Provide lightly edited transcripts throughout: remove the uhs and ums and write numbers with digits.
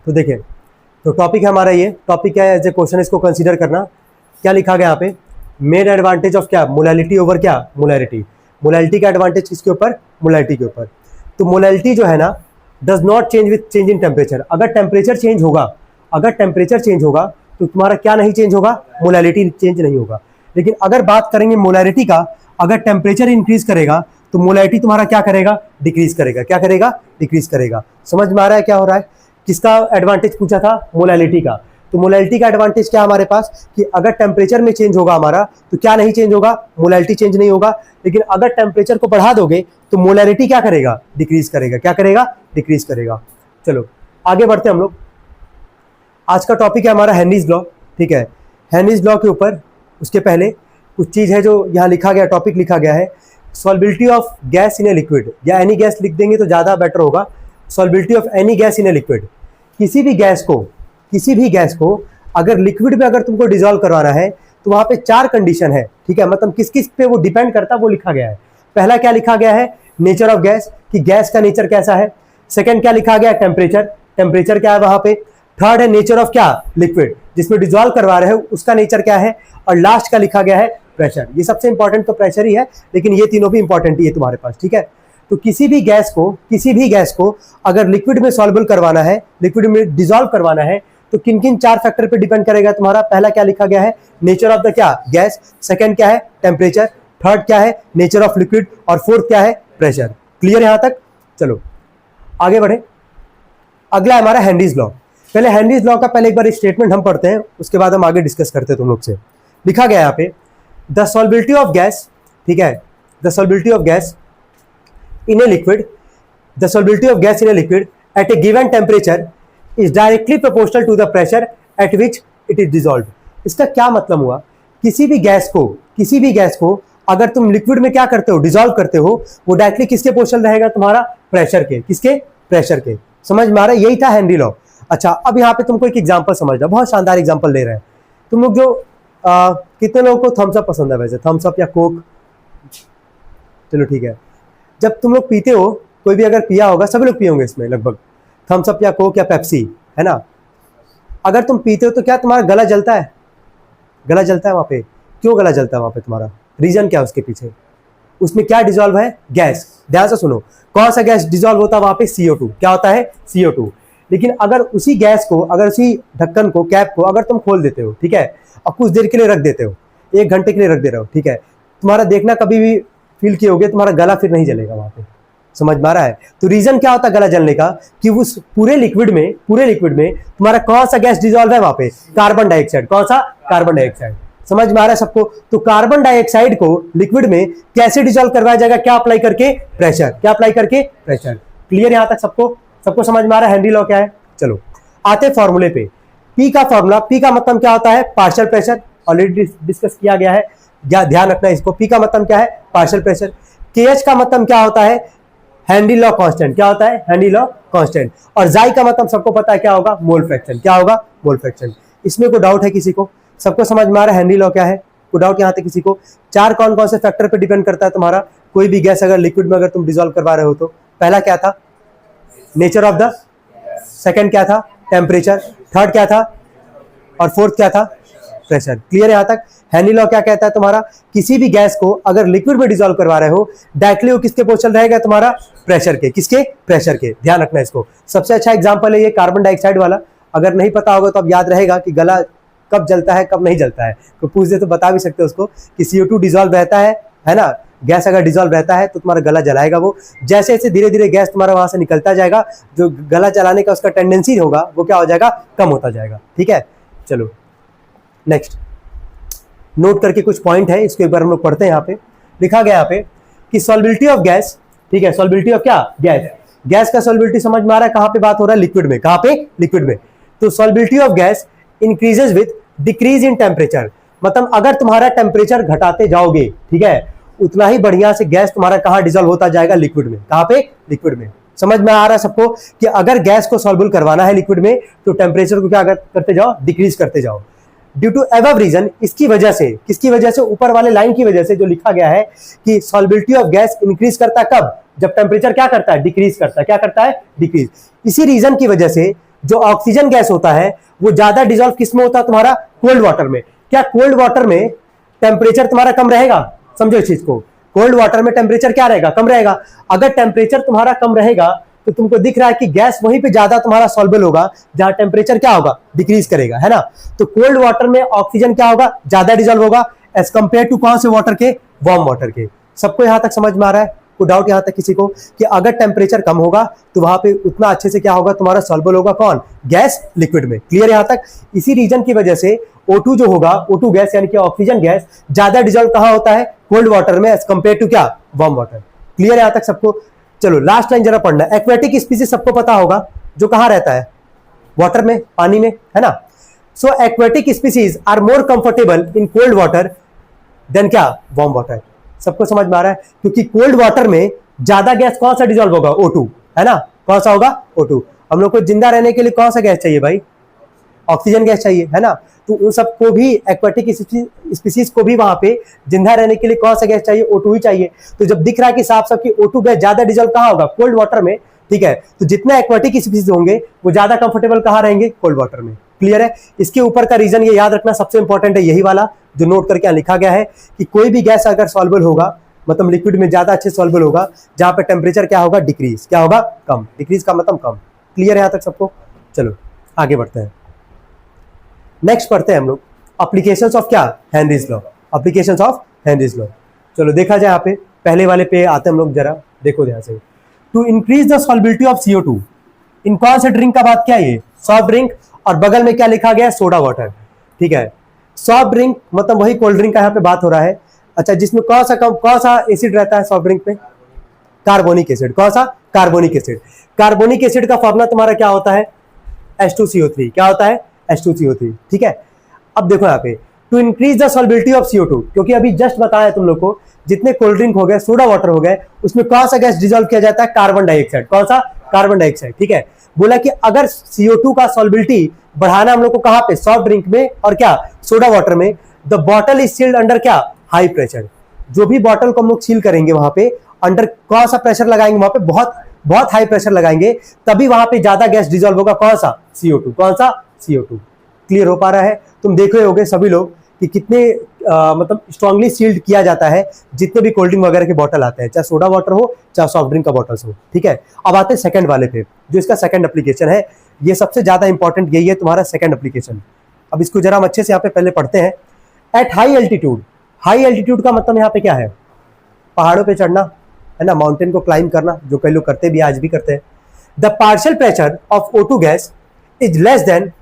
तो देखिए, तो टॉपिक है हमारा ये, टॉपिक क्या है, एज ए क्वेश्चन इसको कंसीडर करना। क्या लिखा गया यहाँ पे, मेन एडवांटेज ऑफ क्या, मोलैलिटी ओवर क्या, मोलैरिटी। मोलैलिटी का एडवांटेज किसके ऊपर, मोलैलिटी के ऊपर। तो मोलैलिटी जो है ना does not change with change in temperature. अगर टेम्परेचर चेंज होगा, अगर टेम्परेचर चेंज होगा तो तुम्हारा क्या नहीं चेंज होगा, मोलैलिटी चेंज नहीं होगा। लेकिन अगर बात करेंगे मोलैरिटी का, अगर टेम्परेचर इंक्रीज करेगा तो मोलैरिटी तुम्हारा क्या करेगा, डिक्रीज करेगा। क्या करेगा, डिक्रीज करेगा। समझ में आ रहा है क्या हो रहा है। किसका एडवांटेज पूछा था, मोलैलिटी का। तो मोलैलिटी का एडवांटेज क्या हमारे पास कि अगर टेम्परेचर में चेंज होगा हमारा तो क्या नहीं चेंज होगा, मोलैलिटी चेंज नहीं होगा। लेकिन अगर टेम्परेचर को बढ़ा दोगे तो मोलैलिटी क्या करेगा, डिक्रीज करेगा। क्या करेगा, डिक्रीज करेगा। चलो आगे बढ़ते हम लोग। आज का टॉपिक है हमारा हेनरीज लॉ। ठीक है, हेनरीज लॉ के ऊपर उसके पहले कुछ चीज है जो यहाँ लिखा गया, टॉपिक लिखा गया है, solubility of gas in a liquid, या एनी गैस लिख देंगे तो ज्यादा बेटर होगा। Solubility of any gas in a liquid, किसी भी गैस को अगर लिक्विड में अगर तुमको डिसॉल्व करवाना है तो वहां पे 4 कंडीशन है। ठीक है, मतलब किस किस पे वो डिपेंड करता है वो लिखा गया है। पहला क्या लिखा गया है, नेचर ऑफ गैस, कि गैस का नेचर कैसा है। सेकंड क्या लिखा गया है, टेम्परेचर, टेम्परेचर क्या है वहां पे। थर्ड है नेचर ऑफ क्या, लिक्विड, जिसमें डिसॉल्व करवा रहे हो उसका नेचर क्या है। और लास्ट का लिखा गया है प्रेशर। ये सबसे इंपॉर्टेंट तो प्रेशर ही है, लेकिन ये तीनों भी इंपॉर्टेंट ही है तुम्हारे पास। ठीक है, तो किसी भी गैस को अगर लिक्विड में सॉल्युबल करवाना है, लिक्विड में डिसॉल्व करवाना है, तो किन किन 4 फैक्टर पे डिपेंड करेगा तुम्हारा। पहला क्या लिखा गया है, नेचर ऑफ द क्या, गैस। सेकंड क्या है, टेम्परेचर। थर्ड क्या है, नेचर ऑफ लिक्विड। और फोर्थ क्या है, प्रेशर। क्लियर यहां तक। चलो आगे बढ़े। अगला है हमारा हेनरीज लॉ। पहले हेनरीज लॉ का पहले एक बार स्टेटमेंट हम पढ़ते हैं, उसके बाद हम आगे डिस्कस करते हैं तुम लोग से। लिखा गया यहाँ पे, द सॉल्बिलिटी ऑफ गैस, ठीक है, the solubility of gas in a liquid, the solubility of gas in a liquid at a given temperature is directly proportional to the pressure at which it is dissolved। इसका क्या मतलब हुआ, किसी भी gas को अगर तुम लिक्विड में क्या करते हो, डिसॉल्व करते हो, वो डायरेक्टली किसके प्रोपोर्शनल रहेगा, तुम्हारा प्रेशर के। किसके, प्रेशर के। समझ में आ रहा है, यही था हेनरी लॉ। अच्छा, अब यहाँ पे तुमको एक एग्जांपल समझना, बहुत शानदार एग्जांपल ले रहे हैं तुम लोग। जो कितने लोगों को थम्स अप पसंद है वैसे, थम्स अप या कोक। चलो ठीक है, जब तुम लोग पीते हो, कोई भी अगर पिया होगा, सभी लोग पिए होंगे इसमें लगभग, थम्स अप या कोक या पेप्सी, है ना। अगर तुम पीते हो तो क्या तुम्हारा गला जलता है, गला जलता है वहां पे। क्यों गला जलता है वहां पे, तुम्हारा रीजन क्या है उसके पीछे। उसमें क्या डिसॉल्व है, गैस। ध्यान से सुनो, कौन सा गैस डिसॉल्व होता है वहां पे, CO2। क्या होता है, CO2। लेकिन अगर उसी गैस को, अगर उसी ढक्कन को, कैप को अगर तुम खोल देते हो, ठीक है, और कुछ देर के लिए रख देते हो, 1 घंटे के लिए रख दे रहे हो, ठीक है, तुम्हारा देखना कभी भी फील किए होगे, तुम्हारा गला फिर नहीं जलेगा वहां पे। समझ में आ रहा है। तो रीजन क्या होता है गला जलने का, कि उस पूरे लिक्विड में तुम्हारा कौन सा गैस डिसॉल्व है वहां पे, कार्बन डाइऑक्साइड। कौन सा, कार्बन डाइऑक्साइड। समझ में आ रहा है सबको। तो कार्बन डाइऑक्साइड को लिक्विड में कैसे डिसॉल्व करवाया जाएगा, क्या अप्लाई करके, प्रेशर। क्या अप्लाई करके, प्रेशर। क्लियर यहां तक सबको समझ में आ रहा है हेनरी लॉ क्या है। चलो आते फॉर्मूले पे। पी का फॉर्मूला, पी का मतलब क्या होता है, पार्शियल प्रेशर। ऑलरेडी डिस्कस किया गया है, ध्यान रखना इसको। पी का मतलब क्या है, पार्शियल प्रेशर। KH का मतलब क्या होता है, हेनरी लॉ कांस्टेंट। क्या होता है, हेनरी लॉ कांस्टेंट। और जाई का मतलब सबको पता है क्या होगा, मोल फ्रैक्शन। क्या होगा, मोल फ्रैक्शन। इसमें कोई डाउट है किसी को, सबको समझ में आ रहा है हेनरी लॉ क्या है, कोई डाउट यहाँ तक किसी को। 4 कौन कौन से फैक्टर पे डिपेंड करता है तुम्हारा, कोई भी गैस अगर लिक्विड में अगर तुम डिसॉल्व करवा रहे हो तो। पहला क्या था, नेचर ऑफ द, सेकंड क्या था, टेम्परेचर, थर्ड क्या था, और फोर्थ क्या था, प्रेशर। क्लियर यहां तक। हेनरी लॉ क्या कहता है तुम्हारा, किसी भी गैस को अगर लिक्विड में डिसॉल्व करवा रहे हो, डायरेक्टली वो किसके पोर्शन रहेगा, तुम्हारा प्रेशर के। किसके, प्रेशर के। ध्यान रखना इसको। सबसे अच्छा एग्जांपल है ये कार्बन डाइऑक्साइड वाला। अगर नहीं पता होगा तो अब याद रहेगा कि गला कब जलता है कब नहीं जलता है, तो पूछ दे तो बता भी सकते हो उसको कि CO2 डिसॉल्व रहता है ना। गैस अगर डिसॉल्व रहता है तो तुम्हारा गला जलाएगा वो। जैसे जैसे धीरे धीरे गैस तुम्हारा वहां से निकलता जाएगा, जो गला जलाने का उसका टेंडेंसी होगा वो क्या हो जाएगा, कम होता जाएगा। ठीक है, चलो नेक्स्ट। नोट करके कुछ पॉइंट है, इसको एक बार हम लोग पढ़ते हैं। यहाँ पे लिखा गया यहाँ पे कि सॉल्बिलिटी ऑफ गैस, ठीक है, सॉल्बिलिटी ऑफ क्या, गैस। गैस का सॉल्बिलिटी समझ में आ रहा है, कहाँ पे बात हो रहा है, लिक्विड में। कहाँ पे, लिक्विड में। तो solubility of gas increases with decrease in temperature. मतलब अगर तुम्हारा टेम्परेचर घटाते जाओगे, ठीक है, उतना ही बढ़िया से गैस तुम्हारा कहाँ डिसॉल्व होता जाएगा, लिक्विड में। कहाँ पे, लिक्विड में। समझ में आ रहा है सबको कि अगर गैस को सॉल्युबल करवाना है लिक्विड में तो टेम्परेचर को क्या करते जाओ, डिक्रीज करते जाओ। ड्यू टू एबव रीजन, इसकी वजह से, किसकी वजह से, ऊपर वाले लाइन की वजह से जो लिखा गया है कि सॉल्बिलिटी ऑफ गैस इंक्रीज करता है कब, जब टेम्परेचर क्या करता है, डिक्रीज करता है। क्या करता है, डिक्रीज। इसी रीजन की वजह से जो ऑक्सीजन गैस होता है वो ज्यादा डिजोल्व किस में होता है? तुम्हारा कोल्ड वाटर में। क्या कोल्ड वाटर में टेम्परेचर तुम्हारा कम रहेगा? समझो इस चीज को, कोल्ड वाटर में टेम्परेचर क्या रहेगा? कम रहेगा। अगर टेम्परेचर तुम्हारा कम रहेगा तो तुमको दिख रहा है कि गैस वहीं पे ज्यादा तुम्हारा सॉल्युबल होगा जहां टेम्परेचर क्या होगा? डिक्रीज करेगा, है ना। तो कोल्ड वाटर में ऑक्सीजन क्या होगा? ज्यादा डिजोल्व होगा एज कंपेयर टू कौन से वाटर के? वार्म वाटर के। सबको यहां तक समझ में आ रहा है? कोई डाउट यहां तक किसी को कि अगर टेम्परेचर कम होगा तो वहां पे उतना अच्छे से क्या होगा? तुम्हारा सॉल्युबल होगा कौन? गैस लिक्विड में। क्लियर यहां तक? इसी रीजन की वजह से O2 जो होगा, O2 गैस यानी कि ऑक्सीजन गैस ज्यादा डिजोल्व कहां होता है? कोल्ड वाटर में एज कंपेयर टू क्या? Warm water. क्लियर यहां तक सबको? चलो लास्ट लाइन जरा पढ़ना। एक्वेटिक स्पीसीज सबको पता होगा जो कहां रहता है? वाटर में, पानी में, है ना। So aquatic species are more comfortable in cold water then क्या? Warm water. सबको समझ में आ रहा है? क्योंकि कोल्ड वाटर में ज्यादा गैस कौन सा डिजोल्व होगा? O2, है ना। कौन सा होगा? O2। हम लोग को जिंदा रहने के लिए कौन सा गैस चाहिए भाई? ऑक्सीजन गैस चाहिए, है ना। तो उन सबको भी, एक्वेटिक स्पीसीज को भी वहां पे जिंदा रहने के लिए कौन सा गैस चाहिए? O2 ही चाहिए। तो जब दिख रहा है कि साफ साफ की O2 गैस ज्यादा डिजोल्व कहां होगा? कोल्ड वाटर में, ठीक है। तो जितना एक्वेटिक स्पीसीज होंगे वो ज्यादा कंफर्टेबल कहां रहेंगे? कोल्ड वाटर में। क्लियर है? इसके ऊपर का रीजन ये याद रखना सबसे इंपॉर्टेंट है, यही वाला जो नोट करके लिखा गया है कि कोई भी गैस अगर सॉल्युबल होगा, मतलब लिक्विड में ज्यादा अच्छे सॉल्युबल होगा, जहां पे टेम्परेचर क्या होगा? डिक्रीज। क्या होगा? कम। डिक्रीज का मतलब कम। क्लियर है यहां तक सबको? चलो आगे बढ़ते हैं। नेक्स्ट पढ़ते हैं हम लोग एप्लीकेशंस ऑफ क्या? Henry's law. Applications of Henry's law. चलो देखा जाए, यहाँ पे पहले वाले पे आते हैं हम लोग, जरा देखो ध्यान से। To increase the solubility of CO2 in कौन से ड्रिंक का बात क्या है? ये सॉफ्ट ड्रिंक। और बगल में क्या लिखा गया? Soda water. ठीक है, सॉफ्ट ड्रिंक मतलब वही कोल्ड ड्रिंक का यहाँ पे बात हो रहा है। अच्छा, जिसमें कौन सा एसिड रहता है सॉफ्ट ड्रिंक में? Carbonic acid. कौन सा? Carbonic acid. कार्बोनिक एसिड का फॉर्मूला तुम्हारा क्या होता है? H2CO3। क्या होता है? H2CO3। ठीक है। अब देखो यहाँ पे to increase the solubility of CO2, क्योंकि अभी जस्ट बताया तुम लोग को, जितने कोल्ड ड्रिंक हो गए, सोडा वाटर हो गए, उसमें कौन सा गैस डिजोल्व किया जाता है? Carbon dioxide. कौन सा? Carbon dioxide. ठीक है। बोला कि अगर CO2 का सॉल्युबिलिटी बढ़ाना हम लोग को कहां पे? सॉफ्ट ड्रिंक में और क्या? सोडा वाटर में। The bottle is sealed under क्या? High pressure. जो भी बॉटल को हम लोग सील करेंगे वहां पे अंडर कौन सा प्रेशर लगाएंगे? वहां पे बहुत बहुत हाई प्रेशर लगाएंगे, तभी वहां पे ज्यादा गैस डिजोल्व होगा। कौन सा? CO2। कौन सा? CO2। क्लियर हो पा रहा है? तुम देखे होगे सभी लोग कि कितने मतलब स्ट्रांगली सील्ड किया जाता है जितने भी कोल्ड ड्रिंक वगैरह के बॉटल आते हैं, चाहे सोडा वाटर हो चाहे सॉफ्ट ड्रिंक का बॉटल्स हो। ठीक है। अब आते हैं सेकंड वाले पे, जो इसका सेकंड एप्लीकेशन है। ये सबसे ज्यादा इंपॉर्टेंट यही है तुम्हारा सेकंड एप्लीकेशन। अब इसको जरा हम अच्छे से यहाँ पे पहले पढ़ते हैं। At high altitude. High altitude का मतलब यहाँ पे क्या है? पहाड़ों पे चढ़ना, है ना, माउंटेन को क्लाइंब करना, जो कई लोग करते भी, आज भी करते हैं। The partial pressure of O2 gas is less than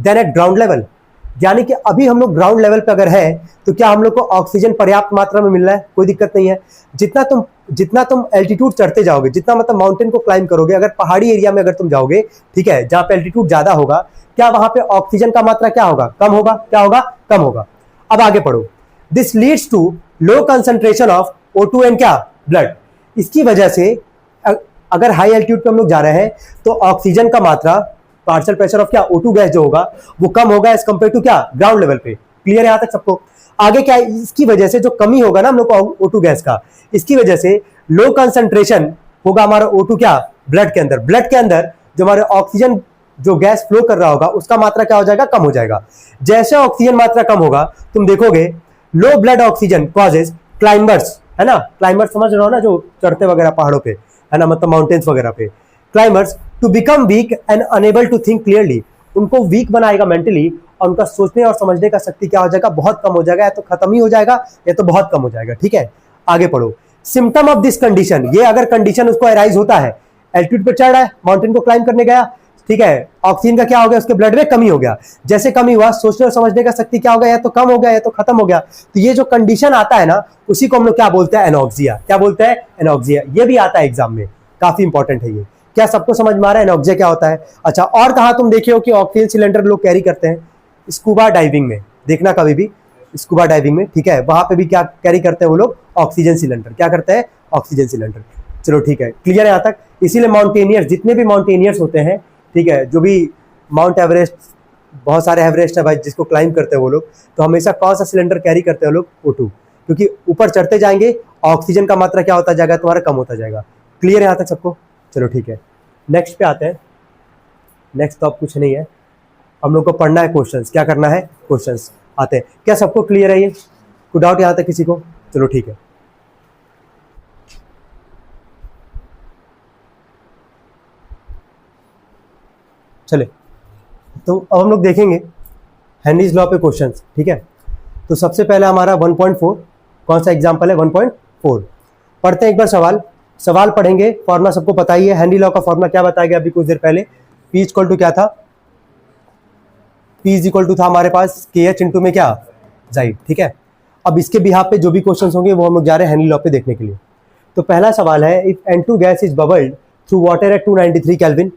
eight ground level. यानी कि अभी हम लोग ग्राउंड लेवल पे अगर है तो क्या हम लोग को ऑक्सीजन पर्याप्त मात्रा में मिल रहा है? कोई दिक्कत नहीं है। जितना तुम एल्टीट्यूड चढ़ते जाओगे, जितना मतलब माउंटेन को क्लाइंब करोगे, अगर पहाड़ी एरिया में अगर तुम जाओगे, ठीक है, जहां पे एल्टीट्यूड ज्यादा होगा, क्या वहां पे ऑक्सीजन का मात्रा क्या होगा? कम होगा। क्या होगा? कम होगा। अब आगे पढ़ो। This leads to low concentration of O2 and क्या? ब्लड। इसकी वजह से अगर हाई एल्टीट्यूड पे हम लोग जा रहे हैं तो ऑक्सीजन का मात्रा, पार्शियल प्रेशर ऑफ क्या? O2 गैस जो होगा वो कम होगा एज कंपेयर टू क्या? ग्राउंड लेवल पे। क्लियर है यहां तक सबको? आगे क्या? इसकी वजह से जो कमी होगा ना हम लोग को O2 गैस का, इसकी वजह से लो कंसंट्रेशन होगा हमारा O2 क्या? ब्लड के अंदर। ब्लड के अंदर जो हमारे ऑक्सीजन जो गैस फ्लो कर रहा होगा उसका मात्रा क्या हो जाएगा? कम हो जाएगा। जैसे ऑक्सीजन मात्रा कम होगा, तुम देखोगे low blood oxygen causes climbers, है ना, क्लाइंबर्स समझ रहे हो ना, जो चढ़ते वगैरह पहाड़ों पे, है ना, मतलब माउंटेन्स वगैरह पे, climbers to become weak and unable to think clearly. उनको वीक बनाएगा मेंटली, और उनका सोचने और समझने का शक्ति क्या हो जाएगा? बहुत कम हो जाएगा, या तो खत्म ही हो जाएगा या तो बहुत कम हो जाएगा। ठीक है। आगे पढ़ो। सिम्टम ऑफ दिस कंडीशन, ये अगर कंडीशन उसको अराइज होता है, एल्टीट्यूड पे चढ़ रहा है, माउंटेन को क्लाइंब करने गया, ठीक है, ऑक्सीजन का क्या हो गया? उसके ब्लड में कमी हो गया। जैसे कमी हुआ, सोचने और समझने का शक्ति क्या हो गया? या तो कम हो गया या तो खत्म हो गया। तो ये जो कंडीशन आता है ना, उसी को हम लोग क्या बोलते हैं? एनॉक्सिया। क्या बोलते हैं? एनॉक्सिया। ये भी आता है एग्जाम में, काफी इंपॉर्टेंट है ये। क्या सबको समझ में आ रहा है एनॉक्सिया क्या होता है? अच्छा, और कहा तुम देखे हो कि ऑक्सीजन सिलेंडर लोग कैरी करते हैं? स्कूबा डाइविंग में देखना कभी भी, स्कूबा डाइविंग में, ठीक है, वहां पे भी क्या कैरी करते हैं वो लोग? Oxygen cylinder. क्या करते हैं? Oxygen cylinder. चलो ठीक है, क्लियर है यहाँ तक? इसीलिए माउंटेनियर्स, जितने भी माउंटेनियर्स होते हैं, ठीक है, जो भी माउंट एवरेस्ट, बहुत सारे एवरेस्ट है भाई जिसको क्लाइंब करते हैं वो लोग, तो हमेशा कौन सा सिलेंडर कैरी करते हैं वो लोग? O2। क्योंकि ऊपर चढ़ते जाएंगे ऑक्सीजन का मात्रा क्या होता जाएगा? तुम्हारा कम होता जाएगा। क्लियर है यहाँ तक सबको? चलो ठीक है, नेक्स्ट पे आते हैं। नेक्स्ट तो अब कुछ नहीं है, हम लोग को पढ़ना है क्वेश्चंस। क्या करना है? क्वेश्चंस आते हैं। क्या सबको क्लियर है ये? कोई डाउट यहाँ तक किसी को? चलो ठीक है। चले तो अब हम लोग देखेंगे हेनरीज लॉ पे क्वेश्चंस, ठीक है। तो सबसे पहले हमारा 1.4 कौन सा एग्जांपल है? 1.4 पढ़ते हैं एक बार। सवाल पढ़ेंगे। फॉर्मूला सबको पता ही है। हेनरी लॉ का फॉर्मूला क्या बताया गया अभी कुछ देर पहले? P इक्वल टू क्या था? P इक्वल टू था हमारे पास KH इंटू में क्या? जाइड, ठीक है। अब इसके बिहाफ पे जो भी क्वेश्चंस होंगे वो हम लोग जा रहे हैं हेनरी लॉ पे देखने के लिए। तो पहला सवाल है, if N2 gas is bubbled through water at 293 kelvin,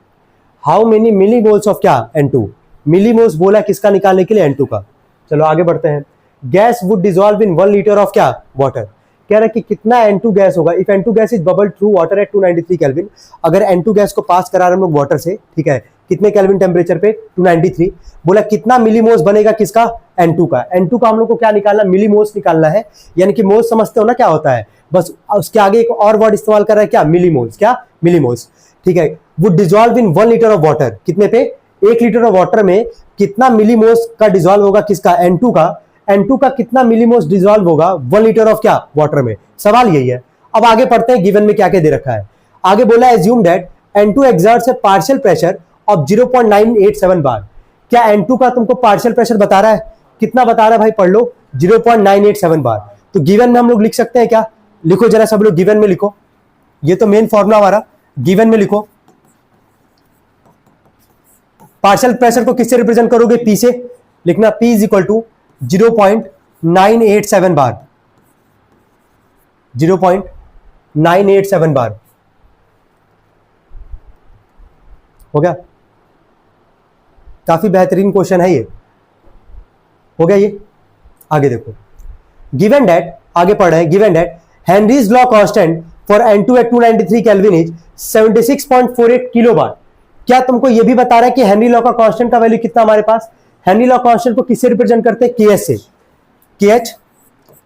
how many millimoles of क्या? N2। मिलीमोल्स बोला किसका निकालने के लिए? N2 का। चलो आगे बढ़ते हैं। Gas would dissolve in 1 litre of क्या? वाटर। कह रहा है कि कितना N2 गैस होगा if N2 gas is bubbled through water at 293 kelvin. अगर N2 गैस को पास करा रहे हम लोग वाटर से, ठीक है, कितने केल्विन टेम्परेचर पे? 293। बोला कितना मिलीमोल्स बनेगा किसका? N2 का। N2 का हम लोग को क्या निकालना? मिलीमोल्स निकालना है। यानी कि मोल्स समझते हो ना क्या होता है, बस उसके आगे एक और वर्ड इस्तेमाल कर रहा है, क्या? मिलीमोल्स। क्या? मिलीमोल्स, ठीक है। Would dissolve in 1 litre of water. कितने पे? 1 लीटर ऑफ वाटर में कितना मिलीमोल्स का डिजॉल्व होगा किसका? N2 का। N2 का कितना मिलीमोल्स डिजॉल्व होगा 1 लीटर ऑफ क्या? वाटर में। सवाल यही है। अब आगे पढ़ते हैं, गिवन में क्या क्या दे रखा है। आगे बोला assume that N2 exerts A partial pressure of 0.987 बार। क्या N2 का तुमको पार्शियल प्रेशर बता रहा है? कितना बता रहा है भाई? पढ़ लो, 0.987 बार। तो गिवन में हम लोग लिख सकते हैं क्या? लिखो जरा सब लोग, गिवन में लिखो। ये तो मेन फॉर्मूला हमारा, गिवन में लिखो। पार्शियल प्रेशर को किससे रिप्रेजेंट करोगे? P से। लिखना P इज इक्वल टू 0.987 बार। 0.987 बार हो गया। काफी बेहतरीन क्वेश्चन है ये। हो गया ये। आगे देखो, गिवन दैट, आगे पढ़ रहे हैं, given that Henry's law constant for N2 at 293 kelvin is 76.48 kilo bar. क्या तुमको ये भी बता रहा है कि हेनरी लॉ का कांस्टेंट का वैल्यू कितना हमारे पास? हेनरी लॉ कांस्टेंट को किससे रिप्रेजेंट करते हैं? KH से। KH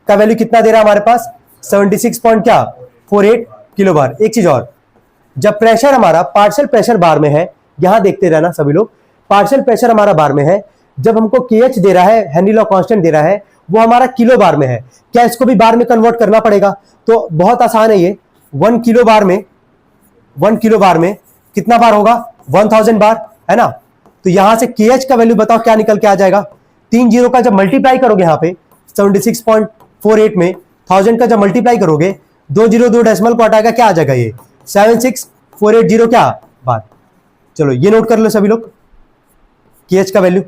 का वैल्यू कितना दे रहा है हमारे पास? 76.48 किलो बार। एक चीज और, जब प्रेशर हमारा पार्शियल प्रेशर बार में है, यहां देखते रहना सभी लोग, पार्शियल प्रेशर हमारा बार में है, जब हमको KH दे रहा है, हेनरी लॉ कांस्टेंट दे रहा है, वो हमारा किलो बार में है। क्या इसको भी बार में कन्वर्ट करना पड़ेगा? तो बहुत आसान है ये। 1 किलो बार में, 1 किलो बार में कितना बार होगा? 1000 बार, है ना। तो यहां से KH का वैल्यू बताओ क्या निकल के आ जाएगा? 3 जीरो का जब मल्टीप्लाई करोगे यहां पे 76.48 में 1000 का जब मल्टीप्लाई करोगे, 2 जीरो 2 डेसिमल को हटाएगा, क्या आ जाएगा? ये 76480 क्या बार। चलो ये नोट कर लो सभी लोग, KH का वैल्यू।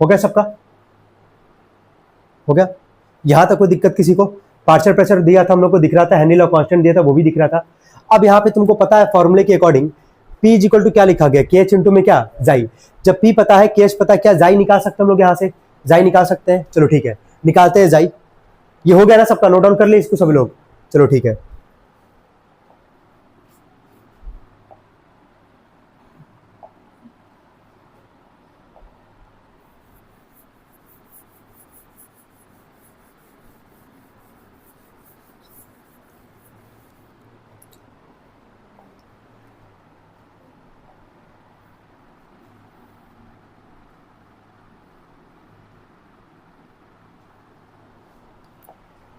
हो गया सबका? हो गया? यहां तक कोई दिक्कत किसी को? पार्शियल प्रेशर दिया था हम लोग को, दिख रहा था, हेनरी लॉ कांस्टेंट दिया था वो भी दिख रहा था। अब यहाँ पे तुमको पता है फॉर्मूले के according P is equal to क्या लिखा गया? KH इंटू में क्या? जाई। जब P पता है, KH पता है, क्या जाई निकाल सकते हैं हम लोग? यहाँ से जाई निकाल सकते हैं। चलो ठीक है, निकालते हैं जाई। ये हो गया ना सबका? नोट डाउन कर ले इसको सभी लोग। चलो ठीक है।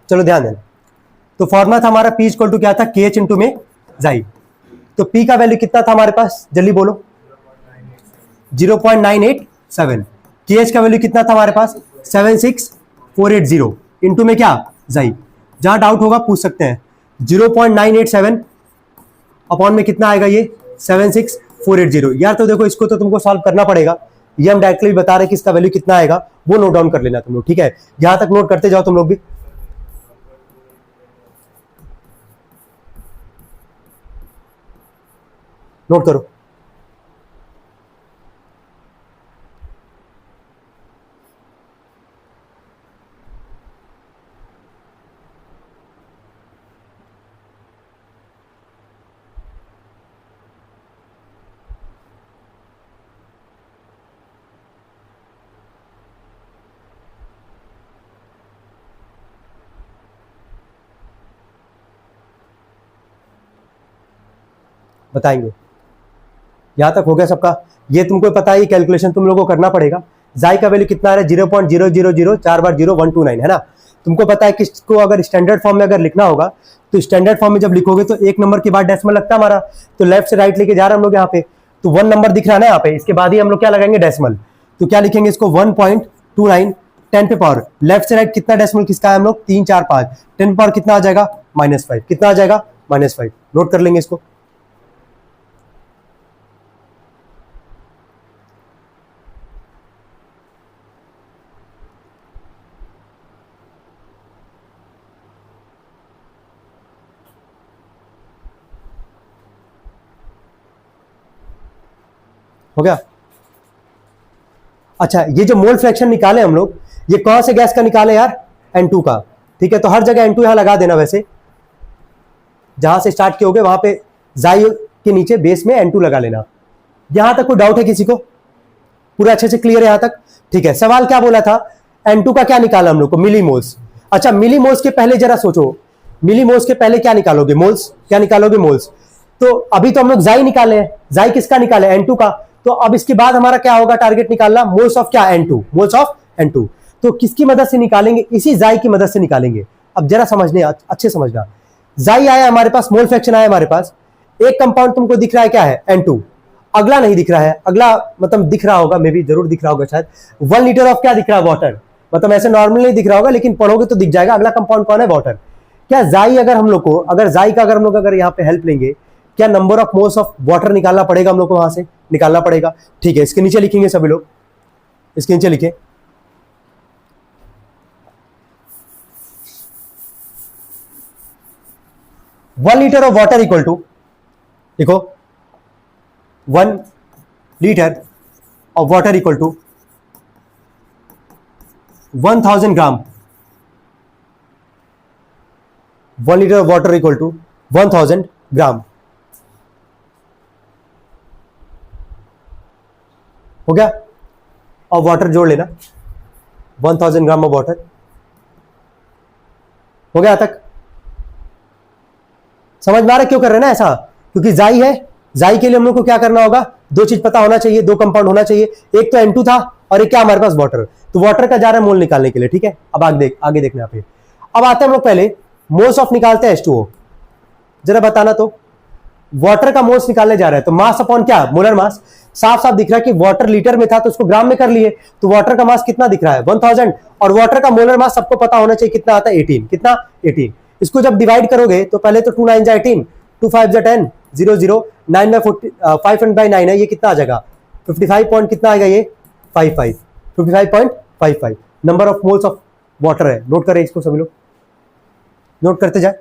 चलो ध्यान देना। तो फॉर्मूला था हमारा P इक्वल टू क्या था? KH इंटू में जाई। तो P का वैल्यू कितना था हमारे पास? जल्दी बोलो। 0.987। KH का वैल्यू कितना था हमारे पास? 76480 इंटू में क्या? जाई। जहां डाउट होगा पूछ सकते हैं। 0.987 अपॉन में कितना आएगा? ये 76480। यार तो देखो, इसको तो तुमको सॉल्व करना पड़ेगा। ये हम डायरेक्टली बता रहे कि इसका वैल्यू कितना आएगा, वो नोट डाउन कर लेना तुम लोग, ठीक है। यहां तक नोट करते जाओ तुम लोग भी। नोट करो। बताएंगे। यहाँ तक हो गया सबका? ये तुमको पता है, कैलकुलेशन तुम लोगों को करना पड़ेगा। जाई का वैल्यू कितना आ रहा है? 0.000 4 बार 0129 है ना। तुमको पता है कि इसको अगर स्टैंडर्ड फॉर्म में अगर लिखना होगा तो स्टैंडर्ड फॉर्म में जब लिखोगे तो एक नंबर के बाद डेसिमल लगता है हमारा, तो लेफ्ट से राइट लेके जा रहे हैं हम लोग यहाँ पे, तो 1 नंबर दिख रहा है ना यहाँ पे, इसके बाद ही हम लोग क्या लगाएंगे? डेसिमल। तो क्या लिखेंगे इसको? 1.29 10 पे पावर, लेफ्ट से राइट कितना डेसिमल किसका है हम लोग? 3 4 5, 10 पे पावर कितना आ जाएगा? -5। कितना आ जाएगा? -5। नोट कर लेंगे इसको। हो गया? अच्छा, ये जो मोल फ्रैक्शन निकाले हम लोग, ये कौन से गैस का निकाले यार? N2 का। ठीक है, तो हर जगह N2 यहां लगा देना। वैसे जहां से स्टार्ट किए होगे वहां पे जाई के नीचे बेस में N2 लगा लेना। यहां तक कोई डाउट है किसी को? पूरा अच्छे से क्लियर है यहां तक? ठीक है, सवाल क्या बोला था? N2 का क्या निकाला हम लोग को? मिलीमोल्स। अच्छा, मिलीमोल्स के पहले जरा सोचो, मिलीमोल्स के पहले क्या निकालोगे? मोल्स। क्या निकालोगे? मोल्स। तो अभी तो हम लोग जाई निकाले हैं, जाई किसका निकाले? N2 का। तो अब इसके बाद हमारा क्या होगा? टारगेट निकालना मोल्स ऑफ क्या? N2। Moles of N2। तो किसकी मदद से निकालेंगे? इसी जाई की मदद से निकालेंगे। अब जरा समझने, अच्छे समझना। जाई आया हमारे पास, मोल फ्रैक्शन आया हमारे पास, एक कंपाउंड तुमको दिख रहा है, क्या है? N2। अगला नहीं दिख रहा है, अगला मतलब दिख रहा होगा, मे भी जरूर दिख रहा होगा शायद। 1 लीटर ऑफ क्या दिख रहा है? वाटर। मतलब ऐसे नॉर्मल नहीं दिख रहा होगा, लेकिन पढ़ोगे तो दिख जाएगा। अगला कंपाउंड कौन है? वाटर। क्या जाई अगर हम लोग को, अगर जाई का अगर हम लोग अगर यहाँ पे हेल्प लेंगे, क्या number of moles of water निकालना पड़ेगा हम लोग को? वहां से निकालना पड़ेगा। ठीक है, इसके नीचे लिखेंगे सभी लोग, इसके नीचे लिखे 1 litre of water equal to, देखो 1 litre of water equal to 1000 gram. 1 litre of water equal to 1000 gram. हो गया? और वाटर जोड़ लेना, 1000 ग्राम ऑफ वाटर। हो गया तक? समझ में आ रहा क्यों कर रहे हैं ना ऐसा? क्योंकि जाई है, जाई के लिए हम लोग को क्या करना होगा? दो चीज पता होना चाहिए, दो कंपाउंड होना चाहिए। एक तो N2 था और एक क्या हमारे पास? वाटर। तो वाटर का जा रहा है मोल निकालने के लिए। ठीक है, अब आगे देखना यहाँ पे। अब आते हैं हम लोग पहले मोल्स ऑफ निकालते हैं H2O। जरा बताना तो, वाटर का मोल्स निकालने जा रहा है तो मास अपॉन क्या? Molar mass. साफ साफ दिख रहा है कि वाटर लीटर में था तो उसको ग्राम में कर लिए, तो वाटर का मास कितना दिख रहा है? 1000। और वाटर का मोलर मास सबको पता होना चाहिए कितना आता है? 18। कितना? 18। इसको जब डिवाइड करोगे तो पहले तो 2 9 जा 18, 2 5 जा 10, 0 0, 9 बाई 40, 500/9 है, ये कितना आ जाएगा? 55 पॉइंट कितना आएगा? ये 55, 55.55 number of moles of water है। नोट करें इसको सभी लोग, नोट करते जाए।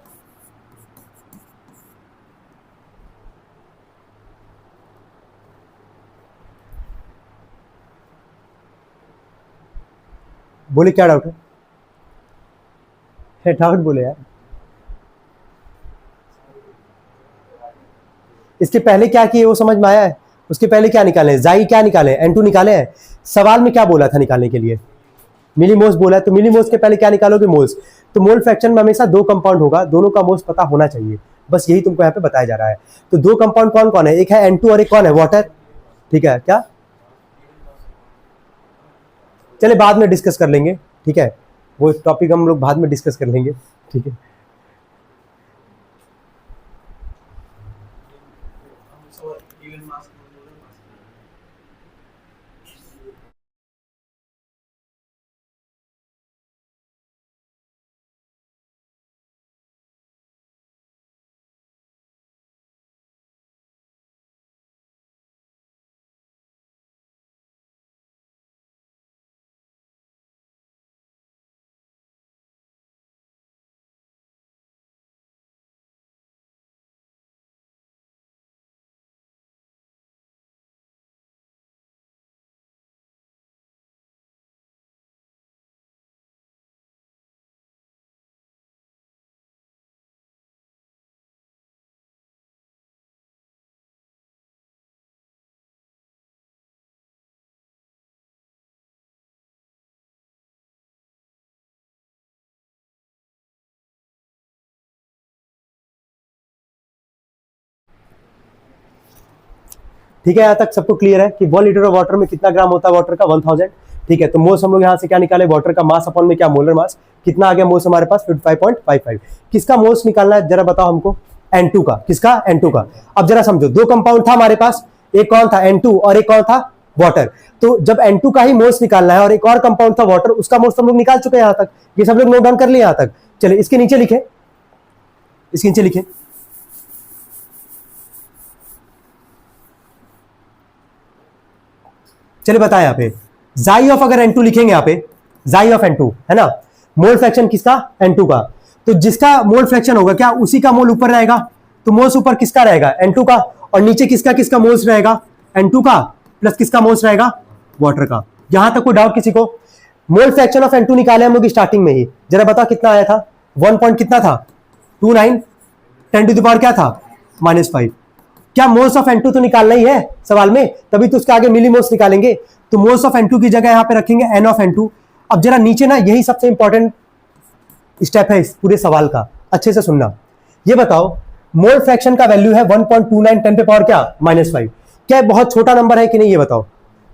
बोले क्या डाउट है? डाउट बोले यार। इसके पहले क्या किए वो समझ में आया है? उसके पहले क्या निकाले? जाई क्या निकाले? N2 निकाले हैं। सवाल में क्या बोला था निकालने के लिए? मिलीमोल्स बोला है, तो मिलीमोल्स के पहले क्या निकालोगे? मोल्स। तो मोल फ्रैक्शन में हमेशा दो कंपाउंड होगा, दोनों का मोल्स पता होना चाहिए, बस यही तुमको यहाँ पे बताया जा रहा है। तो दो कंपाउंड कौन कौन है? एक है N2 और एक कौन है? वाटर। ठीक है, क्या? चले बाद में डिस्कस कर लेंगे, ठीक है, वो टॉपिक हम लोग बाद में डिस्कस कर लेंगे। ठीक है। ठीक है, यहाँ तक सबको क्लियर है कि 1 लीटर ऑफ वाटर में कितना ग्राम होता है वाटर का? 1000। ठीक है, तो मोल्स हम लोग यहाँ से क्या निकाले? वाटर का मास अपॉन में क्या मोलर मास, कितना आ गया मोल्स हमारे पास? 55.55। किसका मोल्स निकालना है जरा बताओ हमको? N2 का। किसका? N2 का। अब जरा समझो, दो कंपाउंड था हमारे पास, एक कौन था? N2 और एक कौन था? वाटर। तो जब N2 का ही मोल्स निकालना है और एक और कंपाउंड था वाटर, उसका मोल्स हम लोग निकाल चुके हैं। यहां तक ये सब लोग नोट डाउन कर लिए यहां तक। चलिए इसके नीचे लिखे, इसके नीचे लिखे, चलिए बताएं यहाँ पे जाई ऑफ, अगर N2 लिखेंगे यहाँ पे जाई ऑफ N2 है ना, मोल फ्रैक्शन किसका? N2 का। तो जिसका मोल फ्रैक्शन होगा क्या उसी का मोल ऊपर रहेगा, तो मोल्स ऊपर किसका रहेगा? N2 का, और नीचे किसका किसका मोल्स रहेगा? N2 का प्लस किसका मोल्स रहेगा? वाटर का। यहां तक कोई डाउट किसी को? मोल फ्रैक्शन ऑफ N2 निकाले हम लोग स्टार्टिंग में ही, जरा बताओ कितना आया था? 1 पॉइंट कितना था? 29 10 टू द पावर क्या था? -5। क्या मोल्स ऑफ N2 तो निकालना ही है सवाल में, तभी तो उसके आगे मिली मोल्स निकालेंगे। तो मोल्स ऑफ N2 की जगह यहां पे रखेंगे N ऑफ N2। अब जरा नीचे ना, यही सबसे इंपॉर्टेंट स्टेप है इस पूरे सवाल का, अच्छे से सुनना। ये बताओ मोल फ्रैक्शन का वैल्यू है 1.29 10 पे पावर क्या? -5। क्या बहुत छोटा नंबर है कि नहीं? ये बताओ,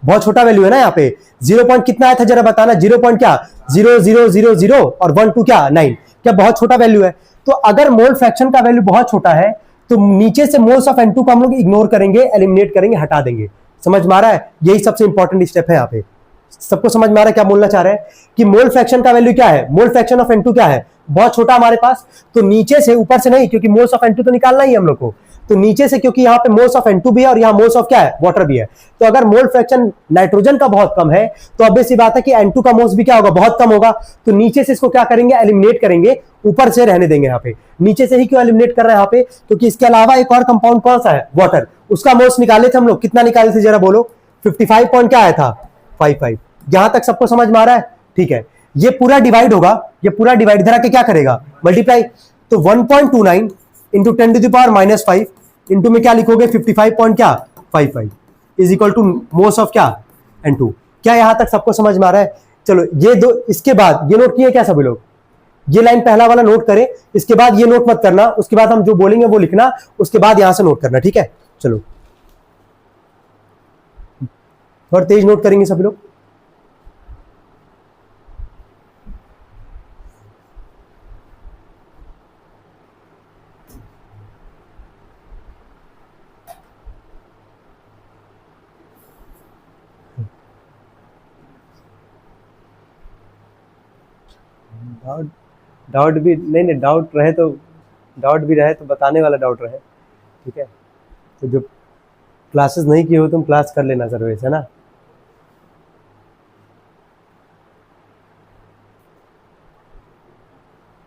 बहुत छोटा वैल्यू है ना। यहाँ पे 0 पॉइंट कितना आया था जरा बताना? 0 पॉइंट क्या? 0000 और 1 2 क्या? 9। क्या बहुत छोटा वैल्यू है? तो अगर मोल फ्रैक्शन का वैल्यू बहुत छोटा है तो नीचे से मोल्स ऑफ N2 को हम लोग इग्नोर करेंगे, एलिमिनेट करेंगे, हटा देंगे। समझ में आ रहा है? यही सबसे इंपॉर्टेंट स्टेप है यहाँ पे। सबको समझ में आ रहा है क्या बोलना चाह रहे हैं? कि मोल फ्रैक्शन का वैल्यू क्या है? मोल फ्रैक्शन ऑफ N2 क्या है? बहुत छोटा हमारे पास, तो नीचे से, ऊपर से नहीं, क्योंकि मोल्स ऑफ N2 तो निकालना ही है हम लोग को, तो नीचे से, क्योंकि यहाँ पे मोल्स ऑफ N2 भी है और यहाँ मोल्स ऑफ क्या है? वाटर भी है। तो अगर मोल फ्रैक्शन नाइट्रोजन का बहुत कम है तो अब सी बात है कि N2 का मोल्स भी क्या होगा? बहुत कम होगा। तो नीचे से इसको क्या करेंगे? एलिमिनेट करेंगे, ऊपर से रहने देंगे। यहाँ पे नीचे से ही क्यों एलिमिनेट कर रहे हैं यहाँ पे? क्योंकि इसके अलावा एक और कंपाउंड कौन सा है? वाटर। उसका मोल्स निकाले थे हम लोग, कितना निकाले थे जरा बोलो? 55 पॉइंट क्या आया था? 55। यहां तक सबको समझ में आ रहा है? ठीक है, ये पूरा डिवाइड होगा, ये पूरा डिवाइड इधर आके क्या करेगा? मल्टीप्लाई। तो 1.29 into 10 to the power -5 into में क्या लिखोगे? 55 पॉइंट क्या? 55 is equal to moles of क्या? N2। क्या यहां तक सबको समझ में आ रहा है? चलो ये दो, इसके बाद ये नोट किए क्या सभी लोग? ये लाइन पहला वाला नोट करें, इसके बाद ये नोट मत करना, उसके बाद हम जो बोलेंगे वो लिखना, उसके बाद यहां से नोट करना। ठीक है, चलो और तेज नोट करेंगे सभी लोग। डाउट भी नहीं, डाउट रहे तो, डाउट भी रहे तो बताने वाला डाउट रहे। ठीक है, तो जो क्लासेस नहीं किए हो तुम क्लास कर लेना सर, वैसे है ना।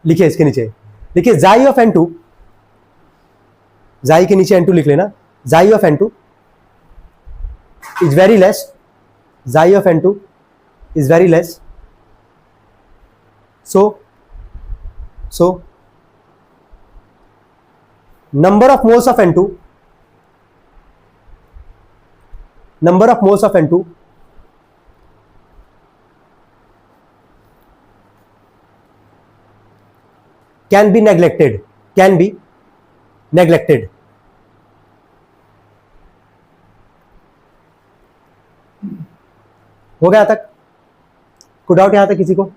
लिखिए इसके नीचे, देखिए जाई ऑफ N2, जाई के नीचे N2 लिख लेना। जाई of N2 is very less, जाई of N2 is very less, so number of moles of N2, number of moles of N2 can be neglected, can be neglected। हो गया तक? कोई डाउट यहां तक किसी को?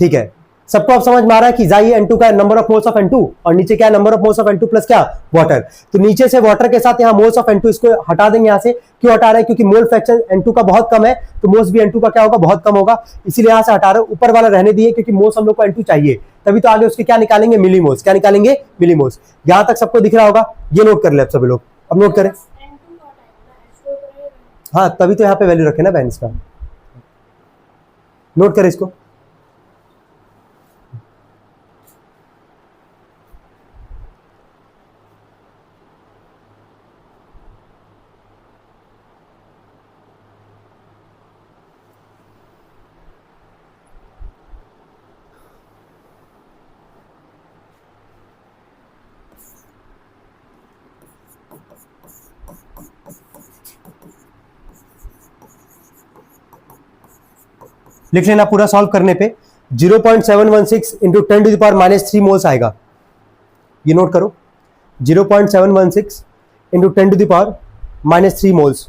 ठीक है, सबको अब समझ में आ रहा है कि जाई N2 का number of moles of N2 और नीचे क्या है? Number of moles of N2 plus क्या? वाटर। तो नीचे से वाटर के साथ यहाँ मोल्स ऑफ N2 इसको हटा देंगे यहाँ से। क्यों हटा रहे हैं? क्योंकि मोल फ्रैक्शन N2 का बहुत कम है, तो मोल्स भी N2 का क्या होगा? बहुत कम होगा, इसीलिए यहाँ से हटा रहे। ऊपर वाला रहने दिए क्योंकि मोल्स हम लोग को N2 चाहिए, तभी तो आगे उसके क्या निकालेंगे? मिलीमोल्स। क्या निकालेंगे? मिलीमोल्स। यहां तक सबको दिख रहा होगा? ये नोट कर ले अब सभी लोग, अब नोट करें। हाँ, तभी तो यहाँ पे वैल्यू रखे ना बहन, इसका नोट करें इसको। लिख लेना पूरा सॉल्व करने पे 0.716 into 10 to the power -3 moles आएगा। ये नोट करो, 0.716 into 10 to the power -3 moles.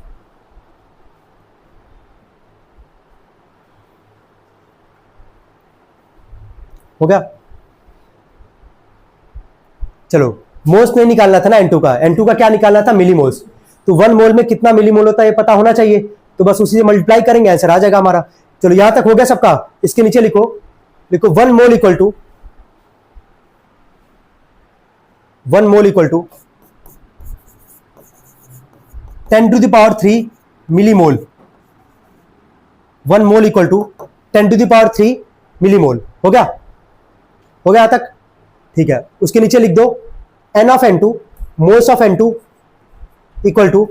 हो गया। चलो मोल्स नहीं निकालना था ना N2 का क्या निकालना था, मिलीमोल्स। तो 1 मोल में कितना मिलीमोल होता है ये पता होना चाहिए, तो बस उसी से मल्टीप्लाई करेंगे, आंसर आ जाएगा हमारा। चलो यहां तक हो गया सबका। इसके नीचे लिखो 1 mole equal to 10⁻³ millimole. 1 mole equal to 10⁻³ millimole. हो गया यहां तक, ठीक है। उसके नीचे लिख दो N of N2, moles of N2 equal to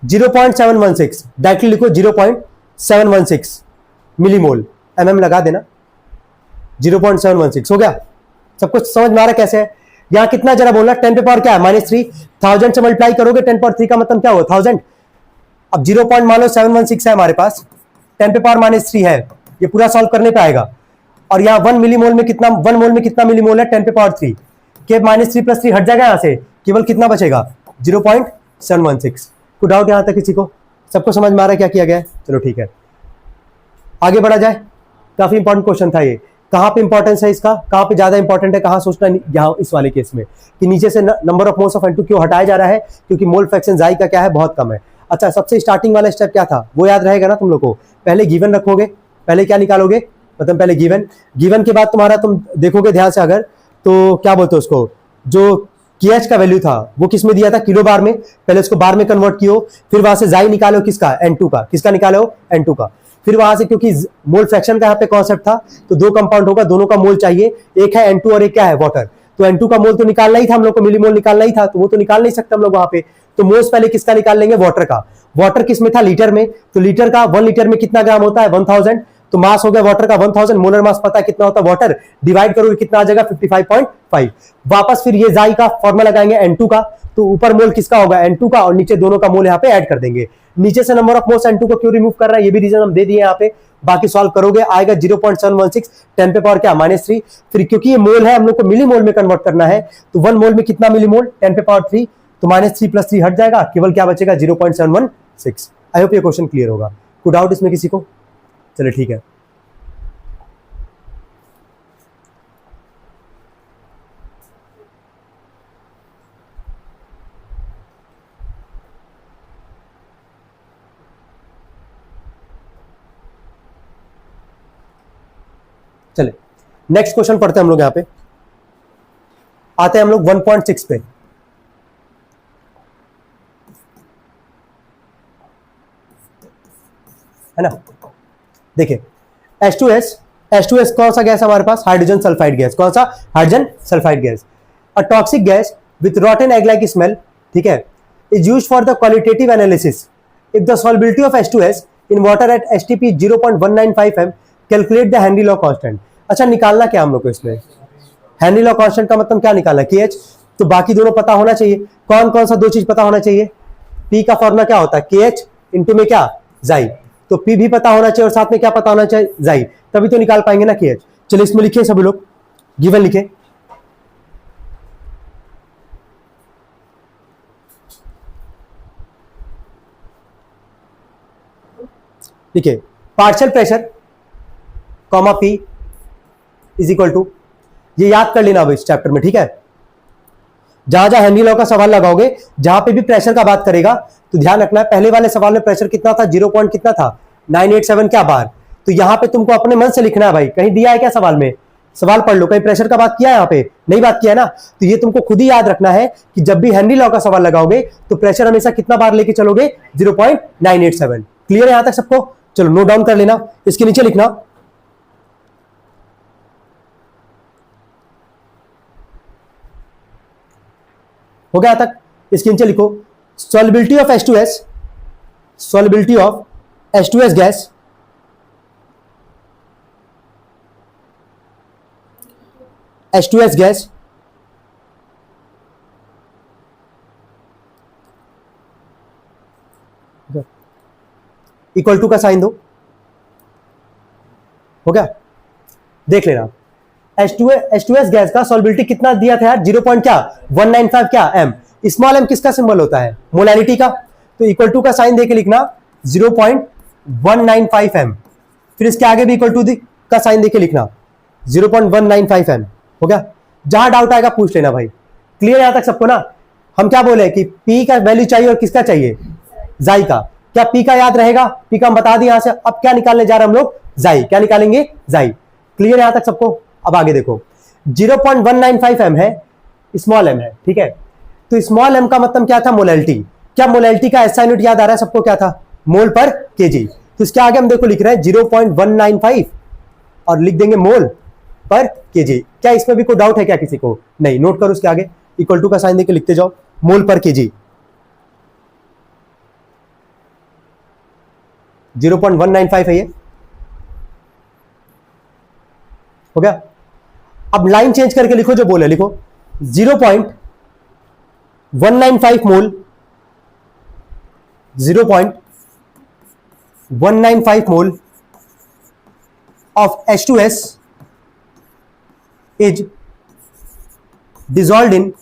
0.716। Directly लिखो 0.716 मिलीमोल, mm लगा देना, 0.716। हो गया, सब कुछ समझ में आ रहा है कैसे है। यहां कितना जरा बोलना, 10 पे पावर क्या है -3, 1000 से मल्टीप्लाई करोगे 10⁻³ का मतलब क्या होगा 1000। अब 0. मान लो 716 है हमारे पास, 10 पे पावर -3 है, ये पूरा सॉल्व करने पे आएगा। और यहाँ 1 मिलीमोल में कितना, 1 मोल में कितना मिलीमोल है 10 पे पावर 3 के -3 + 3 हट जाएगा यहां से, केवल कितना बचेगा 0.716। कोई डाउट यहां तक किसी को? सबको समझ में आ रहा है क्या किया गया है? चलो ठीक है, आगे बढ़ा जाए। काफी इंपॉर्टेंट क्वेश्चन था ये। कहां पे इंपॉर्टेंस है इसका, कहां पे ज्यादा इंपॉर्टेंट है, कहां सोचना यहाँ इस वाले केस में कि नीचे से number of moles of N2 क्यों हटाया जा रहा है, क्योंकि मोल फ्रैक्शन जाई का क्या है, बहुत कम है। अच्छा, सबसे स्टार्टिंग वाला स्टेप क्या था वो याद रहेगा ना तुम लोग को। पहले गिवन रखोगे, पहले क्या निकालोगे, मतलब पहले गिवन के बाद तुम्हारा, तुम देखोगे ध्यान से अगर, तो क्या बोलते हो उसको, जो KH का वैल्यू था वो किस में दिया था, किलो बार में। पहले उसको बार में कन्वर्ट कियो, फिर वहां से जाई निकालो किसका, N2 का। किसका निकालो, N2 का। फिर वहां से, क्योंकि मोल फ्रैक्शन का यहाँ पे कॉन्सेप्ट था, तो 2 कंपाउंड होगा, दोनों का मोल चाहिए, एक है N2 और एक क्या है, वाटर। तो N2 का मोल तो निकालना ही था हम लोग को, मिलीमोल निकालना ही था, तो वो तो निकाल नहीं सकते हम लोग वहां पे। तो मोल्स पहले किसका निकाल लेंगे, वाटर का। वाटर किस में था, लीटर में। तो लीटर का 1 लीटर में कितना ग्राम होता है 1000। तो मास हो गया वाटर का 1000, मोलर मास पता है कितना होता है वाटर, डिवाइड करोगे कितना आ जाएगा 55.5। वापस फिर ये जाई का फॉर्मूला लगाएंगे N2 का, तो ऊपर मोल किसका होगा N2 का, और नीचे दोनों का मोल यहाँ पे ऐड कर देंगे। नीचे से नंबर ऑफ मोल्स N2 को क्यों रिमूव कर रहा है ये भी रीजन हम दे दिए यहाँ पे। बाकी सॉल्व करोगे आएगा 0.716, 10 पे पावर क्या -3। फिर क्योंकि ये मोल है हम लोग को मिली मोल में कन्वर्ट करना है, तो 1 मोल में कितना मिलीमोल 10 पे पावर 3, तो -3 + 3 हट जाएगा, केवल क्या बचेगा 0.716। आई होप ये क्वेश्चन क्लियर होगा। कोई डाउट इसमें किसी को? चलिए ठीक है, चले नेक्स्ट क्वेश्चन पढ़ते हैं हम लोग। यहां पे आते हैं हम लोग 1.6 पे, है ना। देखिए H2S कौन सा गैस हमारे पास, हाइड्रोजन सल्फाइड गैस। कौन सा, hydrogen sulphide gas. A toxic gas with rotten egg like smell, ठीक है, is used for the qualitative analysis. If the solubility of H2S in water at STP 0.195 m, calculate the Henry law constant. अच्छा, निकालना क्या हम लोग को इसमें, Henry law constant का मतलब क्या निकालना, KH। तो बाकी दोनों पता होना चाहिए। कौन कौन सा 2 चीज पता होना चाहिए, P का फॉर्मूला क्या होता है KH इंटू में क्या, जाई। तो P भी पता होना चाहिए और साथ में क्या पता होना चाहिए, जाई, तभी तो निकाल पाएंगे ना KH। चलिए इसमें लिखिए सभी लोग, गिवन लिखे। लिखिए partial pressure comma P is equal to, ये याद कर लेना अब इस चैप्टर में, ठीक है। जहां जहां हेनरी लॉ का सवाल लगाओगे, जहां पे भी प्रेशर का बात करेगा, तो ध्यान रखना है पहले वाले सवाल में प्रेशर कितना था, 0 पॉइंट कितना था 987 क्या बार। तो यहां पे तुमको अपने मन से लिखना है भाई, कहीं दिया है क्या सवाल में, सवाल पढ़ लो, कहीं प्रेशर का बात किया है यहाँ पे, नहीं बात किया है ना। तो ये तुमको खुद ही याद रखना है कि जब भी हेनरी लॉ का सवाल लगाओगे तो प्रेशर हमेशा कितना बार लेके चलोगे, 0.987। क्लियर है यहां तक सबको? चलो नोट डाउन कर लेना, इसके नीचे लिखना हो गया तक। इसके नीचे लिखो solubility of H2S, solubility of H2S gas H2S gas equal to का साइन दो, हो गया। देख लेना H2S गैस का सॉल्बिलिटी कितना दिया था यार, 0. क्या 195 क्या m। स्मॉल m किसका सिंबल होता है, मोलालिटी का, तो इक्वल टू का साइन देके लिखना 0.195 m, फिर इसके आगे भी इक्वल टू का साइन देके लिखना 0.195 m। हो गया, जहां डाउट आएगा पूछ लेना भाई। क्लियर यहां तक सबको ना। हम क्या बोले कि P का वैल्यू चाहिए और किसका चाहिए, जाई का। क्या P का याद रहेगा, P का हम बता दिए यहां से। अब क्या निकालने जा रहे हैं हम लोग, जाई। क्या निकालेंगे, जाई। क्लियर यहां तक सबको। अब आगे देखो 0.195 m है, स्मॉल m है, ठीक है। तो स्मॉल m का मतलब क्या था, मोलैलिटी। क्या मोलैलिटी का एसआई यूनिट याद आ रहा है सबको, क्या था, मोल पर केजी। तो इसके आगे हम देखो लिख रहे हैं 0.195 और लिख देंगे मोल पर केजी। क्या इसमें भी कोई डाउट है क्या किसी को, नहीं। नोट करो उसके आगे इक्वल टू का साइन देके लिखते जाओ, मोल पर केजी 0.195 है ये। हो गया। अब लाइन चेंज करके लिखो, जो बोले लिखो 0.195 मोल, 0.195 मोल of H2S is dissolved in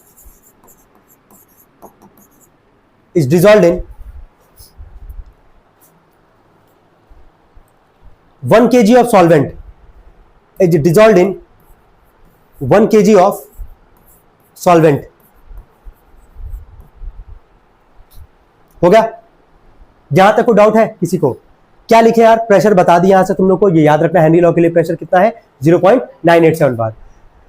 1 kg of solvent, is dissolved in 1 kg of solvent। हो गया। यहां तक कोई डाउट है किसी को, क्या लिखे यार, प्रेशर बता दिया यहां से तुम लोग को, ये याद रखना हेनरी लॉ के लिए प्रेशर कितना है 0.987 बार।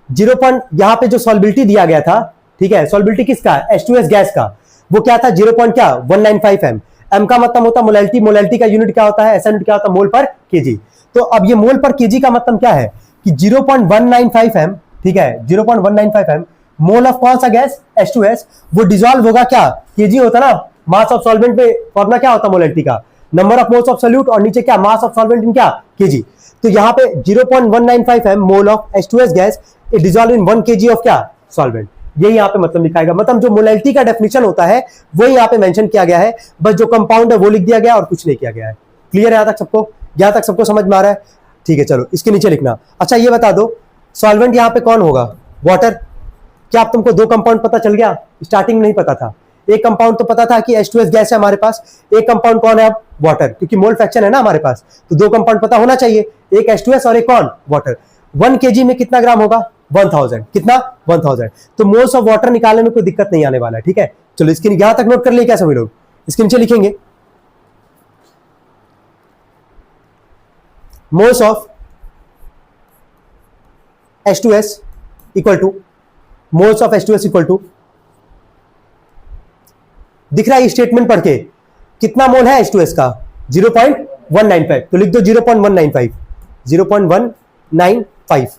0. यहां पे जो सॉल्बिलिटी दिया गया था, ठीक है, सॉल्बिलिटी किसका, H2S गैस का, वो क्या था 0.195 m। m का मतलब होता है मोलैलिटी, मोलैलिटी का यूनिट क्या होता है, ऐसा यूनिट क्या होता है, मोल पर केजी। तो अब ये मोल पर केजी का मतलब क्या है कि 0.195 m, ठीक है, 0.195 m मोल ऑफ कौन सा गैस, H2S, वो डिसॉल्व होगा क्या, केजी होता ना, मास ऑफ सॉल्वेंट पे फॉर्मूला क्या होता है मोलैलिटी का, number of moles of solute, और नीचे क्या, मास ऑफ सॉल्वेंट इन क्या, केजी। तो यहाँ पे 0.195 m mole of H2S gas it dissolve in 1 kg of क्या, सॉल्वेंट। यही यहाँ पे मतलब लिखाएगा, मतलब जो मोलैलिटी का डेफिनेशन होता है वही यहाँ पे मेंशन किया गया है, बस जो कंपाउंड है वो लिख दिया गया और कुछ नहीं किया गया है। क्लियर है यहाँ तक सबको, यहाँ तक सबको समझ में आ रहा है, ठीक है। चलो इसके नीचे लिखना। अच्छा ये बता दो सॉल्वेंट यहाँ पे कौन होगा, वाटर। क्या आप तुमको दो कंपाउंड पता चल गया, स्टार्टिंग नहीं पता था। एक कंपाउंड तो पता था कि H2S गैस है हमारे पास, एक कंपाउंड कौन है अब, वाटर, क्योंकि मोल फ्रैक्शन है ना हमारे पास, तो दो कंपाउंड पता होना चाहिए, एक H2S और एक कौन, वाटर। 1 kg में कितना ग्राम होगा, 1000, कितना 1000। तो मोल्स ऑफ वाटर निकालने में कोई दिक्कत नहीं आने वाला है, ठीक है। चलो इसके यहां तक नोट कर लिए क्या सभी लोग, इसके नीचे लिखेंगे moles of H2S equal to, moles of H2S equal to, दिख रहा है स्टेटमेंट पढ़ के, कितना मोल है H2S का 0.195, तो लिख दो 0.195, 0.195।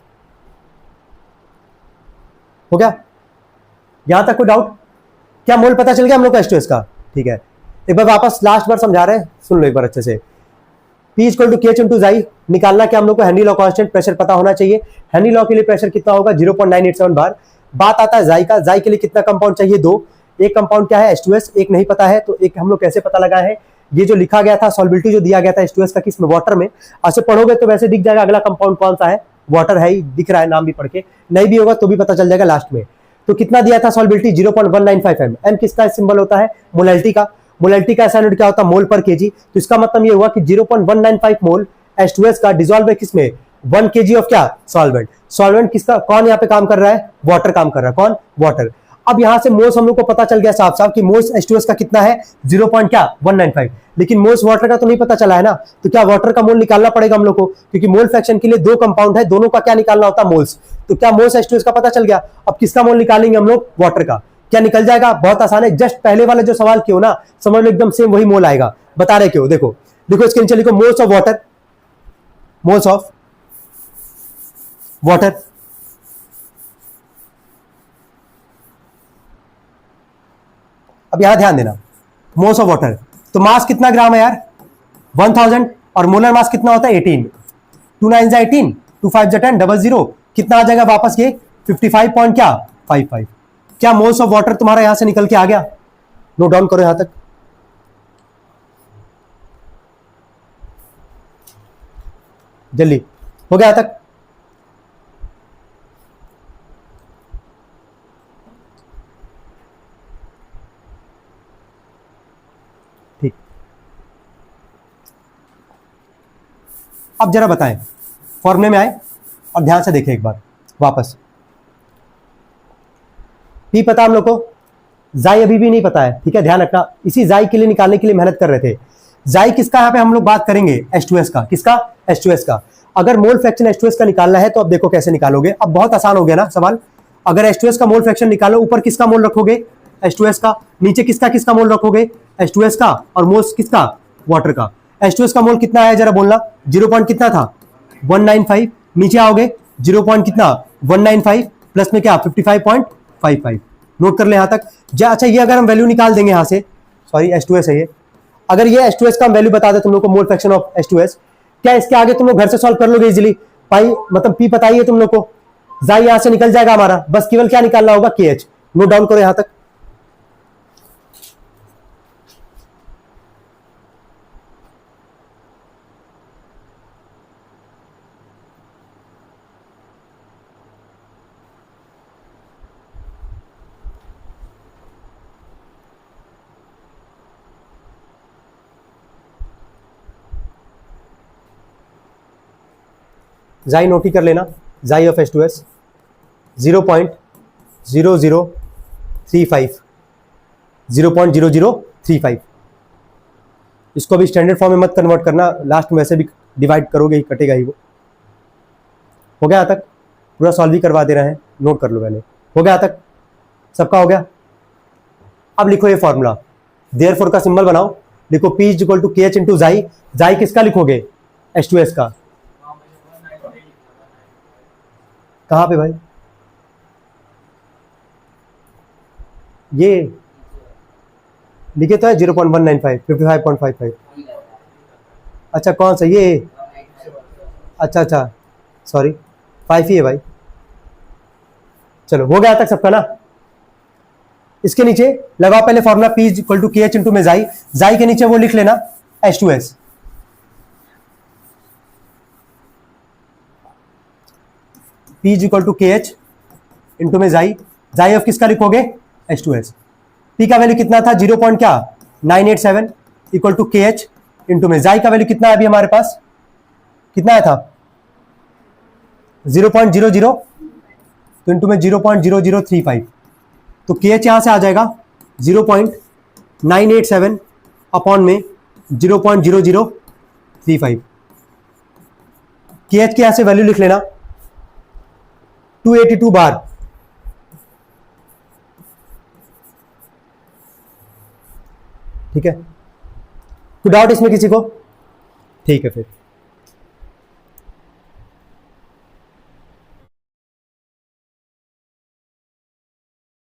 हो गया, यहां तक कोई डाउट, क्या मोल पता चल गया हम लोग का H2S का, ठीक है। एक बार वापस लास्ट बार समझा रहे हैं, सुन लो एक बार अच्छे से। P equal to KH into जाई, निकालना क्या हम लोग को, हेनरी लॉ कांस्टेंट, प्रेशर पता होना चाहिए। हेनरी लॉ के लिए प्रेशर कितना होगा 0.987 बार। बात आता है जाई का, जाई के लिए कितना कंपाउंड चाहिए, दो। एक कंपाउंड क्या है H2S, एक नहीं पता है, तो एक हम लोग कैसे पता लगाए हैं, ये जो लिखा गया था सॉल्बिलिटी जो दिया गया था H2S का किस में, वाटर में, ऐसे पढ़ोगे तो वैसे दिख जाएगा अगला कंपाउंड कौन सा है, वाटर है ही, दिख रहा है नाम भी पढ़ के, नहीं भी होगा तो भी पता चल जाएगा लास्ट में। तो कितना दिया था सॉल्बिलिटी 0.195 m, m किसका सिंबल होता है, मोलैलिटी का, मोलैलिटी का यूनिट क्या होता है, मोल पर केजी। तो इसका मतलब ये हुआ कि 0.195 मोल H2S का डिसॉल्व है किसमें, 1 kg ऑफ क्या, सॉल्वेंट। सॉल्वेंट किसका, कौन यहाँ पे काम कर रहा है, वाटर काम कर रहा है, कौन, वाटर। अब यहां से मोल्स हम लोग को पता चल गया साफ साफ कि मोल्स H2S का कितना है 0.195, लेकिन मोल्स वाटर का तो नहीं पता चला है ना। तो क्या वाटर का मोल निकालना पड़ेगा हम लोग को, क्योंकि मोल फ्रैक्शन के लिए दो कंपाउंड है, दोनों का क्या निकालना होता है, मोल्स। तो क्या मोल्स H2S का पता चल गया, अब किसका मोल निकालेंगे हम लोग, वाटर का। क्या निकल जाएगा, बहुत आसान है, जस्ट पहले वाले जो सवाल क्यों ना, समझ लो एकदम सेम वही मोल आएगा, बता रहे क्यों, देखो देखो इसके नीचे लिखो moles of water, moles of water. अब यहां ध्यान देना, मोल्स ऑफ वाटर, तो मास कितना ग्राम है यार 1000, और मोलर मास कितना होता है 18, 2 9 जा 18, 2 5 जा 10, 00, कितना आ जाएगा वापस ये 55 पॉइंट क्या 55। क्या मोल्स ऑफ वाटर तुम्हारा यहां से निकल के आ गया, नोट डाउन करो यहां तक। जल्दी हो गया यहां तक, अब जरा बताएं, फॉर्मूले में आए और ध्यान से देखें एक बार वापस। पी पता हम लोग को, जाई अभी भी नहीं पता है, ठीक है, ध्यान रखना। इसी जाई के लिए निकालने के लिए मेहनत कर रहे थे। जाई किसका, यहाँ पे हम लोग बात करेंगे H2S का। किसका? H2S का। अगर मोल फ्रैक्शन H2S का निकालना है तो अब देखो कैसे निकालोगे। अब बहुत आसान हो गया ना सवाल। अगर H2S का मोल फ्रैक्शन निकालो, ऊपर किसका मोल रखोगे? H2S का। नीचे किसका किसका मोल रखोगे? H2S का। और मोल किसका? वाटर का। H2S का मोल कितना है जरा बोलना। 0 पॉइंट कितना था? 195। नीचे आओगे 0 पॉइंट कितना? 195 प्लस में क्या? 55.55। नोट कर ले यहां तक। अच्छा, ये अगर हम वैल्यू निकाल देंगे यहां से, सॉरी H2S है ये, अगर ये H2S का हम वैल्यू बता दे तुम लोग को, मोल फ्रैक्शन ऑफ H2S, क्या इसके आगे तुम लोग घर से सॉल्व कर लोगे इजीली? पाई मतलब पी पता ही है तुम लोग को, जाई यहां से निकल जाएगा हमारा, बस केवल क्या निकालना होगा? KH। नोट डाउन करो यहां तक। जाई नोट ही कर लेना। जाई ऑफ H2S 0.0035, 0.0035। इसको भी स्टैंडर्ड फॉर्म में मत कन्वर्ट करना, लास्ट में वैसे भी डिवाइड करोगे ही, कटेगा ही वो। हो गया यहाँ तक? पूरा सॉल्व ही करवा दे रहे हैं, नोट कर लो पहले। हो गया यहाँ तक? सबका हो गया? अब लिखो ये फॉर्मूला, देयरफॉर का सिंबल बनाओ, लिखो P is equal to KH into जाई। जाई किसका लिखोगे? H2S का। कहां पे भाई? ये लिखे तो है 0.195, 55.55। अच्छा कौन सा ये? अच्छा सॉरी, 5 ही है भाई। चलो हो गया तक सबका ना। इसके नीचे लगाओ पहले formula P is equal to KH into में जाई। जाई के नीचे वो लिख लेना H2S। P is equal to KH into में जाई। जाई ऑफ किसका लिखोगे? H2S। P का वैल्यू कितना था? 0 पॉइंट क्या? 987 इक्वल टू KH इंटू में जाई का वैल्यू कितना है अभी हमारे पास? कितना आया था? 0.00, तो इंटू में 0.0035, तो KH यहां से आ जाएगा 0.987 अपॉन में 0.0035। KH के यहां से वैल्यू लिख लेना 282 बार। ठीक है, कोई डाउट इसमें किसी को? ठीक है फिर